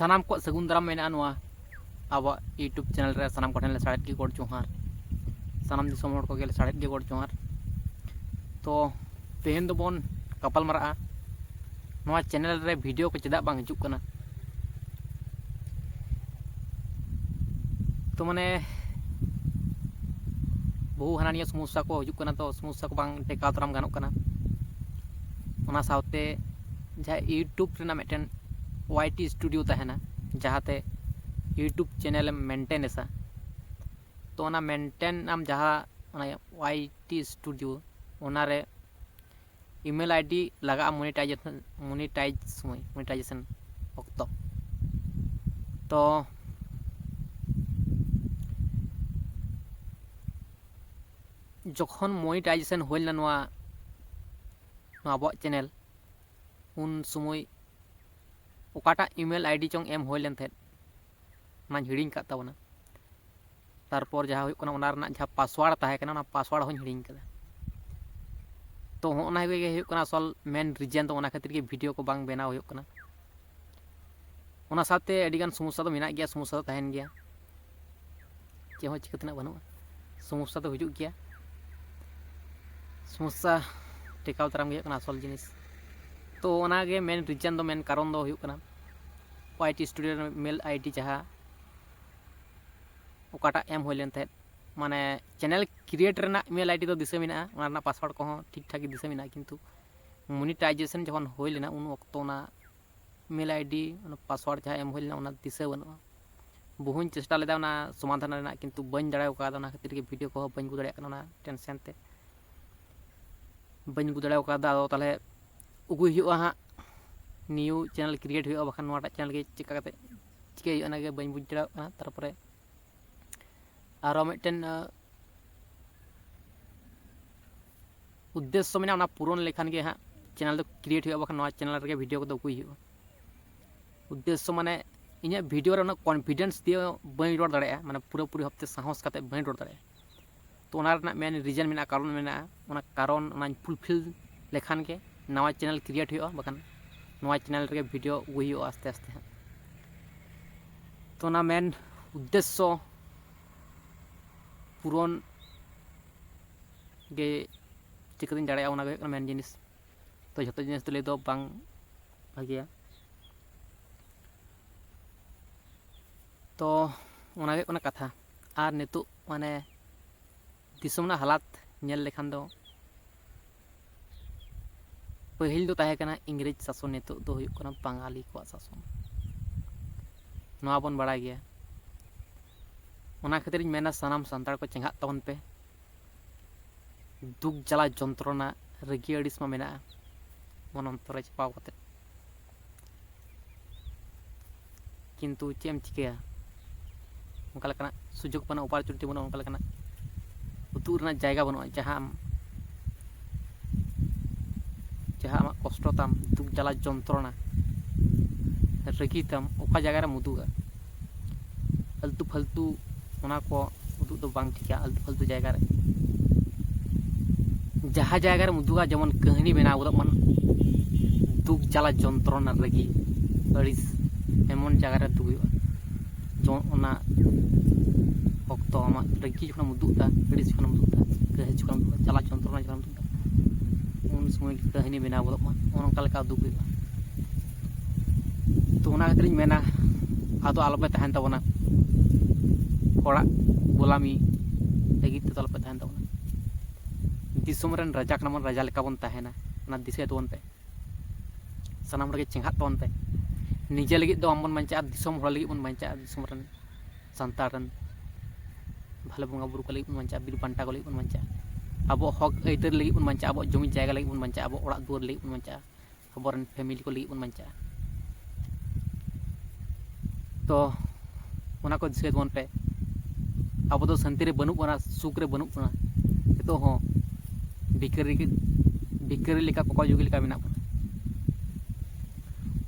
सानाम को सगुन दाराम मेना नोआ आबो यूट्यूब चैनल रे सानाम को ठेन ले साड़ेत गे गोड़ जोहार सानाम दिसोम हड़ को गेले साड़ेत गे गोड़ जोहार तो तेहेन दो बोन कपाल मरा नोआ चैनल रे वीडियो को चेदा बांग हिजुक कना तो माने बहु हानानिया समस्या को हिजुक कना तो समस्या को बांग टेकाव दाराम गानोक कना ओना सावते जहाँ यूट्यूब रेना मिटन वाईटी स्टूडियो तहना जहाँते यूट्यूब चैनल मेंटेन ऐसा तो ओना मेंटेन आम जहाँ वाईटी स्टूडियो ओनारे ईमेल आईडी लगा मोनेटाइजेशन ऑक्तो तो जखन मोनेटाइजेशन होइलना नोआ चैनल उन समय ओकाटा ईमेल आईडी चोंग एम होय लेन थे नाñ हिड़िंग का ताबना तारपर जहाँ हुई कना ओना रना जहाँ पासवर्ड ताहे कना ओना पासवर्ड होñ हिड़िंग कदा तो ओना गे हुई कना असल मेन रीजन तो ओना खातिर के वीडियो को बांग बनाव हुई कना ओना साथे अडिगान समस्या तो मेना गया समस्या तो तहन गया चे हो चिकतना बनुआ समस्या तो हिजुग गया समस्या टेकाव ताराम गया कना असल जिनिस तो ओना गे मेन रीजन दो मेन कारण दो हुई कना वाईटी स्टूडियो मेल आईडी जहाँ ओकाटा एम होय लेन थे माने चैनल क्रिएट रेना ईमेल आईडी तो दिशा मेना ओना रना पासवर्ड को ठीक ठाक दिशा मेना किंतु मोनेटाइजेशन जखन होय लेना उन वक्त ओना ईमेल आईडी ओना पासवर्ड जहाँ एम होय लेना ओना दिशा बनुआ बहुन चेष्टा लेदा ओना समाधान रेना किंतु बन दाड़ाव का ओना खातिर के वीडियो को बन गु दाड़े कना ओना टेंशन ते बन गु दाड़ाव का दा ताले उगुय हुआ हाँ न्यू चैनल क्रिएट हुआ बखान नोटा चैनल के चिका करते चिके हुआ ना बन बुझ दाड़ा तारपरे आरो मिटन उद्देश्य मेना पूरण लेखान के हाँ चैनल तो क्रिएट हुआ बखान चैनल रे वीडियो को उगुय हुआ उद्देश्य माने इन वीडियो रे कॉन्फिडेंस दिए बन रोड दाड़ा माने पूरा पूरी हफ्ते साहस करते बन रोड दाड़ा तो ओना रना मेन रीजन मेना कारण मेना ओना कारण ओना फुलफिल लेखान के नवा चैनल क्रिएट हुआ बखान नवा चैनल रे वीडियो उगुय हुआ आस्ते आस्ते हाँ तो ना मेन उद्देश्य पूरण गे चिकन दाड़ा ओना गे मेन जिनिस तो जो जिनिस तो ले दो बांग भागिया तो ओना गे कथा आर नितु माने दिसम ना हालात नेल लेखान दो पहिल दो ताहे कना इंग्रेज शासन नितु दो हुयुक कना बांगाली को शासन नोआ बन बड़ा गया ओना खातिर मेना सानाम संतार को चेंगा तबन पे दुख जला जंत्रणा रगी अड़िस मा मेना मन अंतर चपाव कते किंतु चेम चिकेया उनका लेकना सुजोग बना अपॉर्चुनिटी बना उनका लेकना उतु रना जायगा बनुआ जहाँ आमा कष्ट ताम दुख जला जंत्रणा रगी ताम ओका जगह रे मुदुगा आलतू फालतू ओना को उदुग दो बांग ठिका आलतू फालतू जगह रे जहाँ जगह रे मुदुगा जेमन कहानी बना उदक मन दुख जला जंत्रणा रगी अड़िस एमन जगह रे दुगुआ जो ओना वक्त आमा रगी जखन मुदुगता अड़िस जखन मुदुगता कहे जखन मुदुगता जला जंत्रणा जखन मुदुगता उन समय कहानी बना उदक मन ओनका लेका दुख हुआ तो ओना खातिर मेना आदो आलोपे तहन तबना होड़ा गुलामी लगित ते आलोपे तहन तबना दिसम रेन राजा कना मन राजा लेका बन तहना ओना दिसे तबन पे सनाम रे चेंगा तबन पे निजे लगित दो आम बन बांचा दिसम होड़ लगित बन बांचा दिसम रेन संतार रेन भाले बंगा बुरु को लगित बन बांचा बिर बांटा को लगित बन बांचा अब हक आइतर लगित बन बांचा अब जमी जायगा लगित बन बांचा अब ओड़ा दुआर लगित बन बांचा अब रेन फैमिली को लगित बन बांचा तो ओना को दिसे तबन पे अब तो शांति रे बनू बना सुख रे बनू बना तो हो बिकरी लेका कोका जुगी लेका मेना बना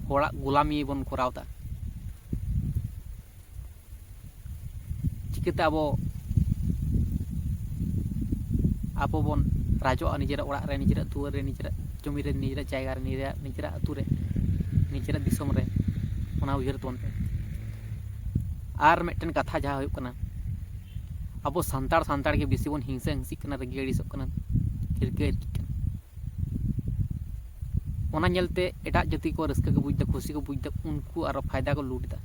होड़ा गुलामी बन करावता चिकते अब बन राजोआ निजेरा ओड़ा रे निजेरा दुआर रे निजेरा जमी रे निजेरा जायगा रे निजेरा अतु रे निजेरा दिसम रे ᱚᱱᱟ ᱩᱭᱦᱟᱹᱨ ᱛᱟᱵᱚᱱ ᱯᱮ ᱟᱨ ᱢᱤᱫᱴᱮᱱ ᱠᱟᱛᱷᱟ ᱡᱟᱦᱟᱸ ᱦᱩᱭᱩᱜ ᱠᱟᱱᱟ ᱟᱵᱚ ᱥᱟᱱᱛᱟᱲ ᱜᱮ ᱵᱮᱥᱤ ᱵᱚᱱ ᱦᱤᱝᱥᱟᱹ ᱦᱤंᱥᱤᱜ ᱠᱟᱱᱟ ᱨᱟᱹᱜᱤ ᱟᱹᱲᱤᱥᱚᱜ ᱠᱟᱱᱟ ᱦᱤᱨᱠᱟᱹ ᱦᱤᱨᱠᱤᱜ ᱠᱟᱱᱟ ᱚᱱᱟ ᱧᱮᱞᱛᱮ ᱮᱴᱟᱜ ᱡᱟᱹᱛᱤ ᱠᱚ ᱨᱟᱹᱥᱠᱟᱹ ᱠᱚ ᱵᱩᱡᱽ ᱮᱫᱟ ᱠᱷᱩᱥᱤ ᱠᱚ ᱵᱩᱡᱽ ᱮᱫᱟ ᱩᱱᱠᱩ ᱟᱨᱚ ᱯᱷᱟᱭᱫᱟ ᱠᱚ ᱞᱩᱴ ᱮᱫᱟ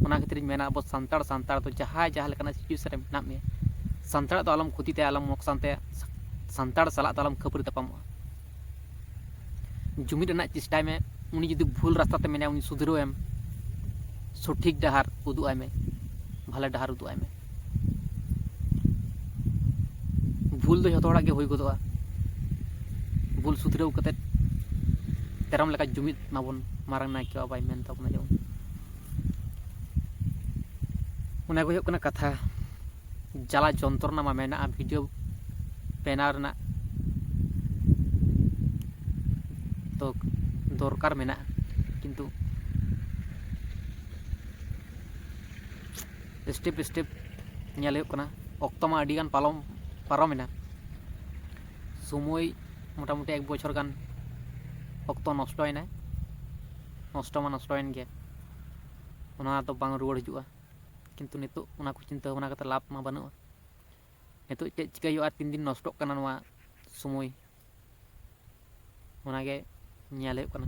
ᱚᱱᱟ ᱠᱷᱟᱹᱛᱤᱨᱤᱧ ᱢᱮᱱᱟ ᱟᱵᱚ ᱥᱟᱱᱛᱟᱲ ᱫᱚ ᱡᱟᱦᱟᱸ ᱞᱮᱠᱟᱱᱟᱜ ᱥᱤᱪᱩᱭᱮᱥᱚᱱ ᱨᱮ ᱢᱮᱱᱟᱜ ᱢᱮᱭᱟ ᱥᱟᱱᱛᱟᱲ ᱫᱚ ᱟᱞᱚᱢ ᱠᱷᱚᱛᱤ ᱛᱟᱭᱟ ᱟᱞᱚᱢ ᱞᱚᱠᱥᱟᱱ ᱛᱟᱭᱟ ᱥᱟᱱᱛᱟᱲ ᱥᱟᱞᱟᱜ ᱫᱚ ᱟᱞᱚᱢ ᱠᱷᱟᱹᱯᱟᱹᱨᱤ ᱛᱟᱯᱟᱢᱚᱜᱼᱟ ᱡᱩᱢᱤᱫ ᱨᱮᱱᱟᱜ ᱪᱮᱥᱴᱟᱭ ᱢᱮ उनी जुदी भूल रास्ता ते मेने उनी सुधरो एम सठिक डहार उदू आय में भाले डहार उदू आय में भूल दो जतो हड़ा के होई गदोआ भूल सुधरव कते तेरम लेका जुमिद माबन मारंग नायके बाय मेन ताबना जेमन उना को हुयुग कथा जला जंत्रणा मा मेना भिडियो बेनाव रना तो दरकार मेना किंतु स्टेप स्टेप नेल हुयुग कना अक्तो मा आडी गान पारमेना समय मोटामुटी 1 बछर गान अक्तो नष्टयना नष्ट मा नष्टयन गया उना तो बांग रुवाड़ हजुआ किंतु नितो उना को चिंता भावना कते लाभ मा बानुआ नितो चे चिकाय हुआ 3 दिन नष्टोग कना नोआ समय उनागे नेल हुयुग कना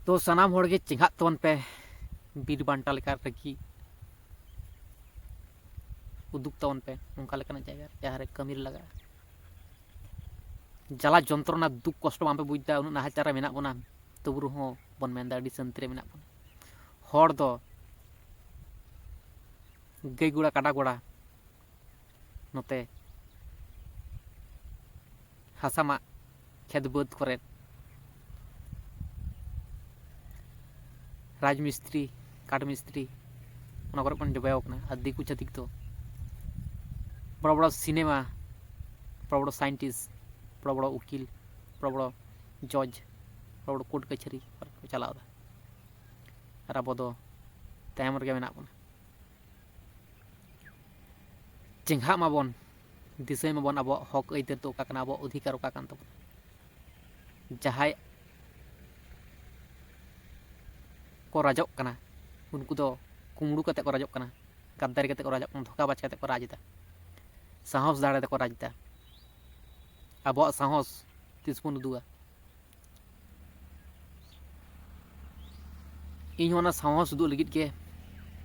तो सनाम होड़गे चिंघात तबन पे बीर बांटा लेका रखी उदुग तबन पे उनका लेकाना जायगा जहाँ रे कमी लगा जला जंत्रणा दुख कष्ट बांपे बुझदा उन नाहाचार मेना बना तबु रहो बन मेनदा अडी शांति रे मेना बना हर दो गई गुड़ा काटा गुड़ा नोते हासामा खेत बाद करे राजमिस्त्री काठ मिस्त्री उना करे बन जबाव कना आ दिकु छतिक तो बड़ा बड़ा सिनेमा बड़ा बड़ा साइंटिस्ट बड़ा बड़ा उकिल बड़ा बड़ा जज बड़ा बड़ा कोर्ट कचहरी को चलाव दा और अब दो तायम रे मेना बना चिंघा माबन दिसय माबन अब हक अइतर तो काकना अब अधिकार का कान तब जहाय को राजक कना उनको दो कुमड़ू कते को राजक कना गद्दारी कते को राजक धोखा बाज कते को राजदा साहस दाड़े ते को राजदा अब साहस तिसबन उदुआ इन होना साहस उदु लगित के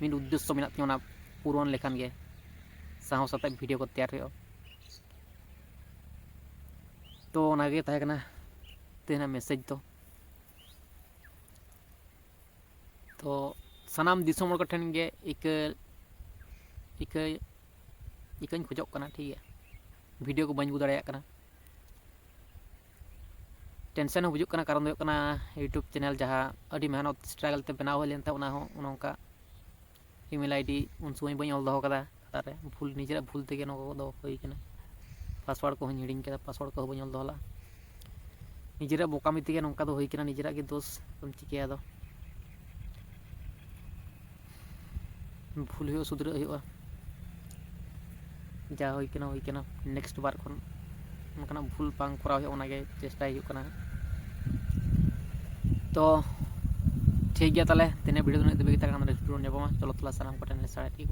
मिन उद्देश्य मेना तिना पूरण लेखान गे साहस अते वीडियो को तैयार हो तो ओनागे ताहे कना तेना मैसेज तो सनाम दिसोम हर ठेन गे इकन खोजक कना ठीक है वीडियो को बंजू दाड़े कना टेंशन हो बुजुग कना कारण दो कना यूट्यूब चैनल जहाँ अडी मेहनत स्ट्रगल ते बनाव लेन था उना हो उनका ईमेल आईडी उन समय बई ऑल दो कदा तारे भूल निजेरा भूल तेगे नो दो होई कना पासवर्ड को हिड़िंग कदा पासवर्ड को बई ऑल दोला निजेरा बोकामी तेगे नोंका दो होई कना निजेरा के दोष तुम चिकेया दो भूल हो सुधर हो जा होई कना नेक्स्ट बार खन उनका भूल बांग करा हो ओनागे चेष्टा हो कना तो ठीक गया ताले तेने वीडियो ने देबे ता रेस्टोरेंट जाबो चलो तला सलाम कटन ले साड़े ठीक